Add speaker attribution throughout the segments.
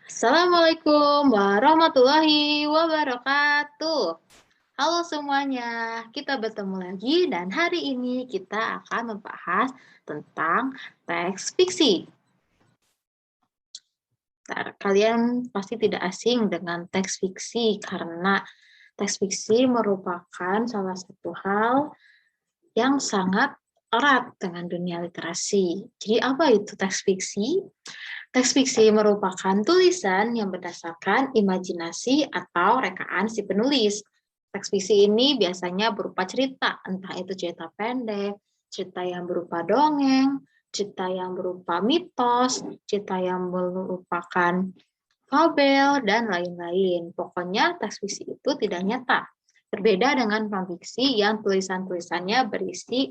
Speaker 1: Assalamualaikum warahmatullahi wabarakatuh. Halo semuanya, kita bertemu lagi dan hari ini kita akan membahas tentang teks fiksi. Kalian pasti tidak asing dengan teks fiksi karena teks fiksi merupakan salah satu hal yang sangat erat dengan dunia literasi. Jadi apa itu teks fiksi? Teks fiksi merupakan tulisan yang berdasarkan imajinasi atau rekaan si penulis. Teks fiksi ini biasanya berupa cerita, entah itu cerita pendek, cerita yang berupa dongeng, cerita yang berupa mitos, cerita yang merupakan fabel, dan lain-lain. Pokoknya teks fiksi itu tidak nyata. Berbeda dengan non-fiksi yang tulisan-tulisannya berisi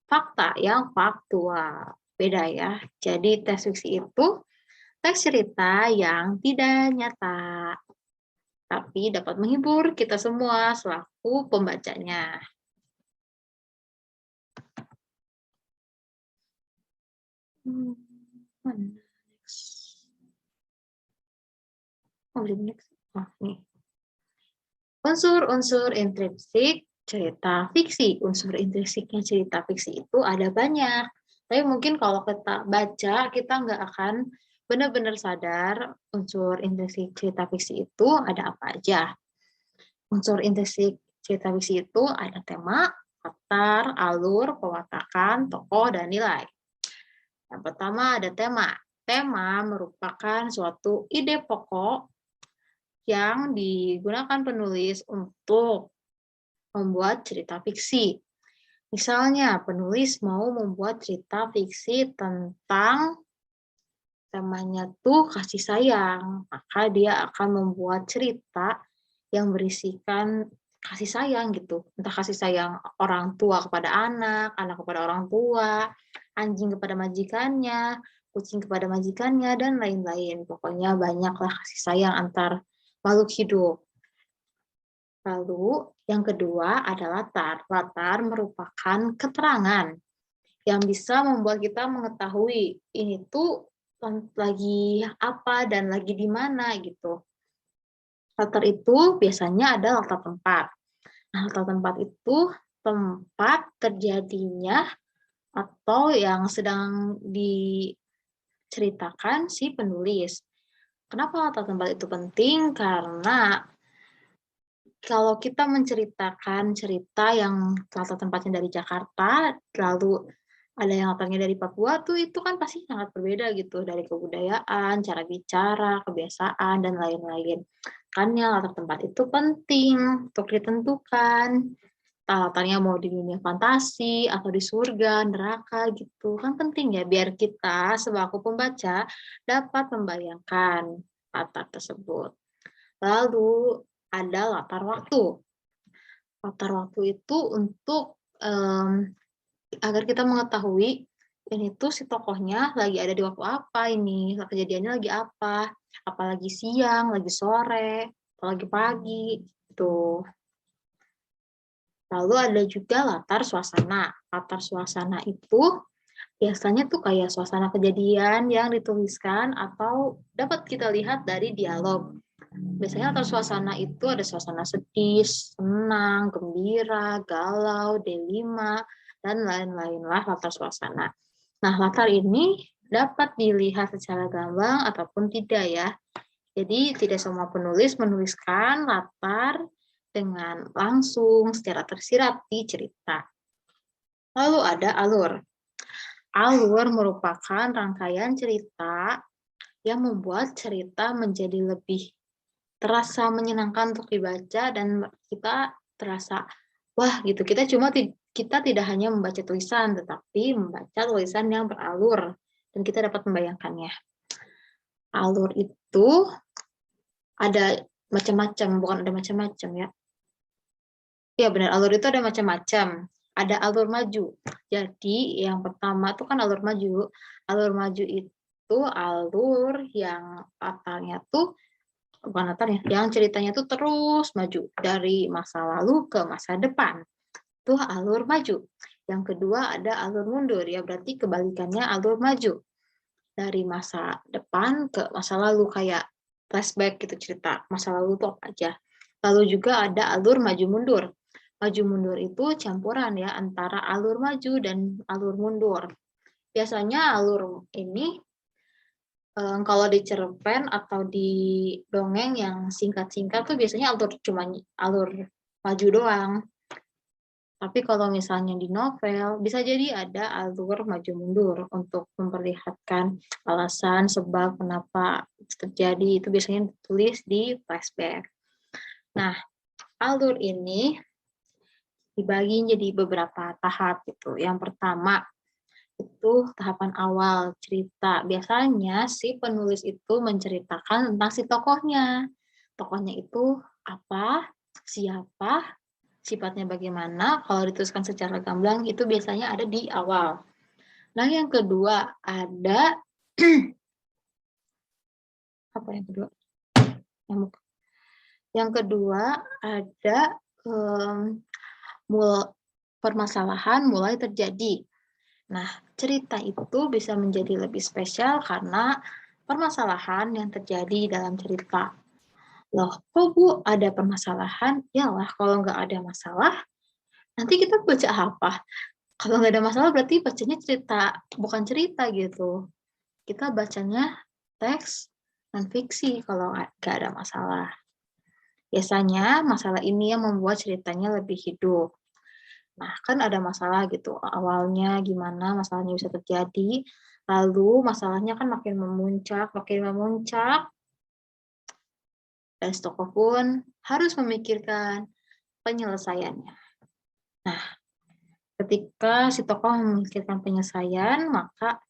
Speaker 1: fakta yang faktual. Beda ya. Jadi teks fiksi itu teks cerita yang tidak nyata, tapi dapat menghibur kita semua selaku pembacanya. Unsur-unsur intrinsik cerita fiksi. Unsur intrinsiknya cerita fiksi itu ada banyak. Tapi mungkin kalau kita baca, kita nggak akan benar-benar sadar unsur intrinsik cerita fiksi itu ada apa aja. Unsur intrinsik cerita fiksi itu ada tema, latar, alur, pewatakan, tokoh, dan nilai. Yang pertama ada tema. Tema merupakan suatu ide pokok yang digunakan penulis untuk membuat cerita fiksi. Misalnya, penulis mau membuat cerita fiksi tentang temanya tuh kasih sayang, maka dia akan membuat cerita yang berisikan kasih sayang gitu. Entah kasih sayang orang tua kepada anak, anak kepada orang tua, anjing kepada majikannya, kucing kepada majikannya, dan lain-lain. Pokoknya banyaklah kasih sayang antar makhluk hidup. Lalu yang kedua adalah latar. Latar merupakan keterangan yang bisa membuat kita mengetahui ini tuh lagi apa dan lagi di mana gitu. Latar itu biasanya ada latar tempat. Nah, latar tempat itu tempat terjadinya atau yang sedang diceritakan si penulis. Kenapa latar tempat itu penting? Karena kalau kita menceritakan cerita yang latar tempatnya dari Jakarta, lalu ada yang latarnya dari Papua, tuh itu kan pasti sangat berbeda gitu, dari kebudayaan, cara bicara, kebiasaan, dan lain-lain. Makanya latar tempat itu penting untuk ditentukan. Latarnya mau di dunia fantasi, atau di surga, neraka gitu. Kan penting ya, biar kita sebagai pembaca dapat membayangkan latar tersebut. Lalu ada latar waktu. Latar waktu itu untuk agar kita mengetahui ini tuh si tokohnya lagi ada di waktu apa ini, kejadiannya lagi apa, apalagi siang, lagi sore, apalagi pagi, gitu. Lalu ada juga latar suasana. Latar suasana itu biasanya tuh kayak suasana kejadian yang dituliskan atau dapat kita lihat dari dialog. Biasanya latar suasana itu ada suasana sedih, senang, gembira, galau, delima, dan lain-lain lah latar suasana. Nah, latar ini dapat dilihat secara gamblang ataupun tidak ya. Jadi tidak semua penulis menuliskan latar dengan langsung secara tersirat di cerita. Lalu ada alur. Alur merupakan rangkaian cerita yang membuat cerita menjadi lebih terasa menyenangkan untuk dibaca dan kita terasa wah gitu. Kita tidak hanya membaca tulisan tetapi membaca tulisan yang beralur dan kita dapat membayangkannya. Alur itu ada macam-macam, bukan ada macam-macam ya. Ya benar, alur itu ada macam-macam. Ada alur maju. Jadi yang pertama itu kan alur maju. Alur maju itu alur yang latarnya tuh bukan latarnya, yang ceritanya tuh terus maju dari masa lalu ke masa depan. Itu alur maju. Yang kedua ada alur mundur, ya berarti kebalikannya alur maju. Dari masa depan ke masa lalu, kayak flashback gitu, cerita masa lalu itu apa aja. Lalu juga ada alur maju mundur. Maju mundur itu campuran ya antara alur maju dan alur mundur. Biasanya alur ini kalau di cerpen atau di dongeng yang singkat-singkat tuh biasanya cuma alur maju doang. Tapi kalau misalnya di novel, bisa jadi ada alur maju mundur untuk memperlihatkan alasan, sebab, kenapa terjadi. Itu biasanya ditulis di flashback. Nah, alur ini dibagi jadi beberapa tahap gitu. Yang pertama, itu tahapan awal cerita. Biasanya si penulis itu menceritakan tentang si tokohnya. Tokohnya itu apa, siapa, sifatnya bagaimana. Kalau dituliskan secara gamblang itu biasanya ada di awal. Nah, yang kedua ada apa yang kedua? Yang kedua ada permasalahan mulai terjadi. Nah, cerita itu bisa menjadi lebih spesial karena permasalahan yang terjadi dalam cerita. Loh, kok Bu ada permasalahan? Yalah, kalau nggak ada masalah, nanti kita baca apa? Kalau nggak ada masalah berarti bacanya cerita, bukan cerita gitu. Kita bacanya teks non fiksi kalau nggak ada masalah. Biasanya masalah ini yang membuat ceritanya lebih hidup. Nah, kan ada masalah gitu. Awalnya gimana masalahnya bisa terjadi, lalu masalahnya kan makin memuncak, dan si tokoh pun harus memikirkan penyelesaiannya. Nah, ketika si tokoh memikirkan penyelesaian, maka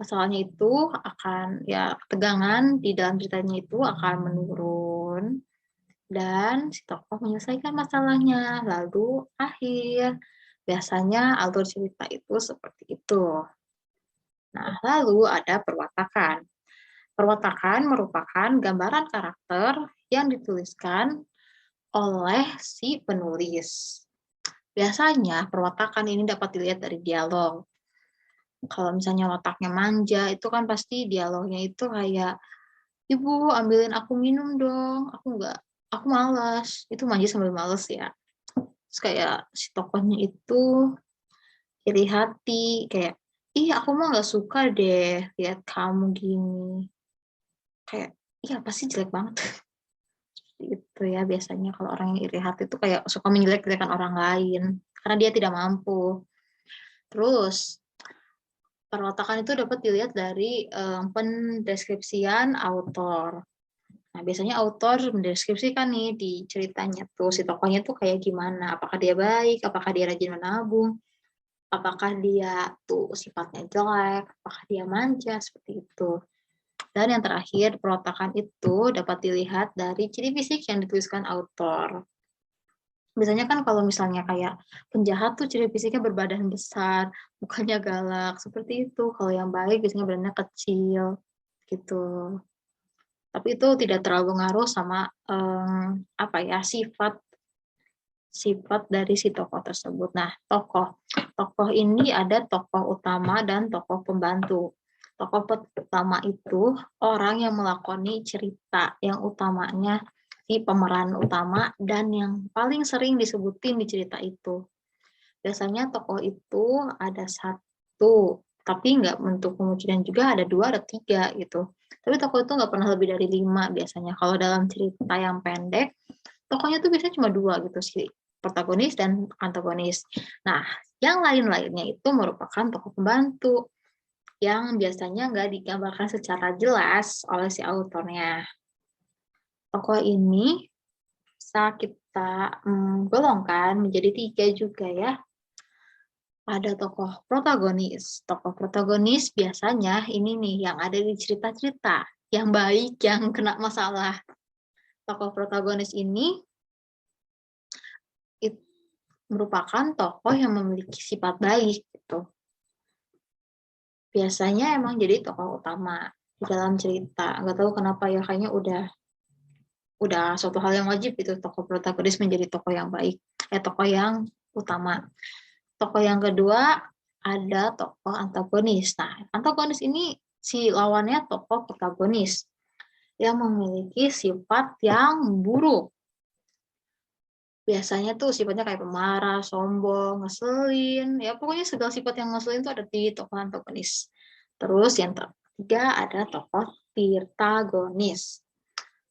Speaker 1: masalahnya itu akan, ya, ketegangan di dalam ceritanya itu akan menurun, dan si tokoh menyelesaikan masalahnya, lalu akhir. Biasanya alur cerita itu seperti itu. Nah, lalu ada perwatakan. Perwatakan merupakan gambaran karakter yang dituliskan oleh si penulis. Biasanya perwatakan ini dapat dilihat dari dialog. Kalau misalnya wataknya manja, itu kan pasti dialognya itu kayak, "Ibu, ambilin aku minum dong, aku malas." Itu manja sambil malas ya. Terus kayak si tokohnya itu iri hati, kayak, "Ih, aku mah nggak suka deh lihat kamu gini." Kayak, iya pasti jelek banget. Itu ya biasanya kalau orang yang iri hati itu kayak suka menjelek-jelekan orang lain karena dia tidak mampu. Terus perwatakan itu dapat dilihat dari pendeskripsian autor. Nah, biasanya autor mendeskripsikan nih di ceritanya tuh si tokohnya tuh kayak gimana, apakah dia baik, apakah dia rajin menabung, apakah dia tuh sifatnya jelek, apakah dia manja, seperti itu. Dan yang terakhir, perwatakan itu dapat dilihat dari ciri fisik yang dituliskan autor. Biasanya kan kalau misalnya kayak penjahat tuh ciri fisiknya berbadan besar, mukanya galak, seperti itu. Kalau yang baik biasanya badannya kecil, gitu. Tapi itu tidak terlalu ngaruh sama apa ya, sifat dari si tokoh tersebut. Nah, tokoh ini ada tokoh utama dan tokoh pembantu. Tokoh utama itu orang yang melakoni cerita, yang utamanya si pemeran utama dan yang paling sering disebutin di cerita itu. Biasanya tokoh itu ada satu, tapi nggak, untuk kemungkinan juga ada dua, ada tiga gitu. Tapi tokoh itu nggak pernah lebih dari 5 biasanya. Kalau dalam cerita yang pendek, tokohnya tuh biasanya cuma 2 gitu sih, protagonis dan antagonis. Nah, yang lain-lainnya itu merupakan tokoh pembantu yang biasanya nggak digambarkan secara jelas oleh si autornya. Tokoh ini bisa kita golongkan menjadi 3 juga ya. Ada tokoh protagonis. Tokoh protagonis biasanya ini nih yang ada di cerita-cerita, yang baik, yang kena masalah. Tokoh protagonis ini merupakan tokoh yang memiliki sifat baik gitu. Biasanya emang jadi tokoh utama di dalam cerita. Nggak tahu kenapa ya, kayaknya udah suatu hal yang wajib itu tokoh protagonis menjadi tokoh yang baik, tokoh yang utama. Tokoh yang kedua ada tokoh antagonis. Nah, antagonis ini si lawannya tokoh protagonis. yang memiliki sifat yang buruk. Biasanya tuh sifatnya kayak pemarah, sombong, ngeselin, ya pokoknya segala sifat yang ngeselin tuh ada di tokoh antagonis. Terus yang ketiga ada tokoh protagonis.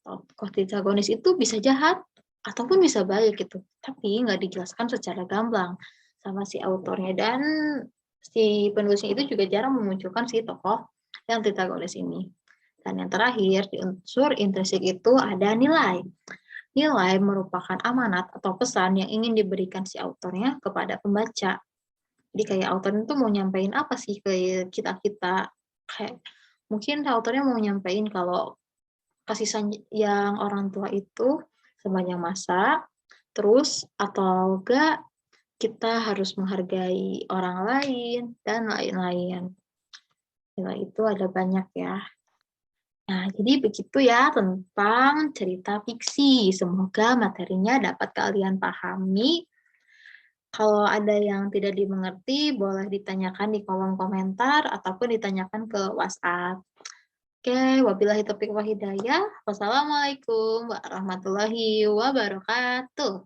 Speaker 1: Tokoh protagonis itu bisa jahat ataupun bisa baik gitu, tapi nggak dijelaskan secara gamblang sama si autornya, dan si penulisnya itu juga jarang memunculkan si tokoh yang protagonis ini. Dan yang terakhir, di unsur intrinsik itu ada nilai. Nilai merupakan amanat atau pesan yang ingin diberikan si autornya kepada pembaca. Jadi kayak autor itu mau nyampein apa sih ke kita-kita. Kayak mungkin autornya mau nyampein kalau kasih sayang orang tua itu sepanjang masa, terus atau enggak kita harus menghargai orang lain, dan lain-lain. Nilai itu ada banyak ya. Nah, jadi begitu ya tentang cerita fiksi. Semoga materinya dapat kalian pahami. Kalau ada yang tidak dimengerti, boleh ditanyakan di kolom komentar ataupun ditanyakan ke WhatsApp. Oke, wabillahi taufiq wal hidayah. Wassalamualaikum warahmatullahi wabarakatuh.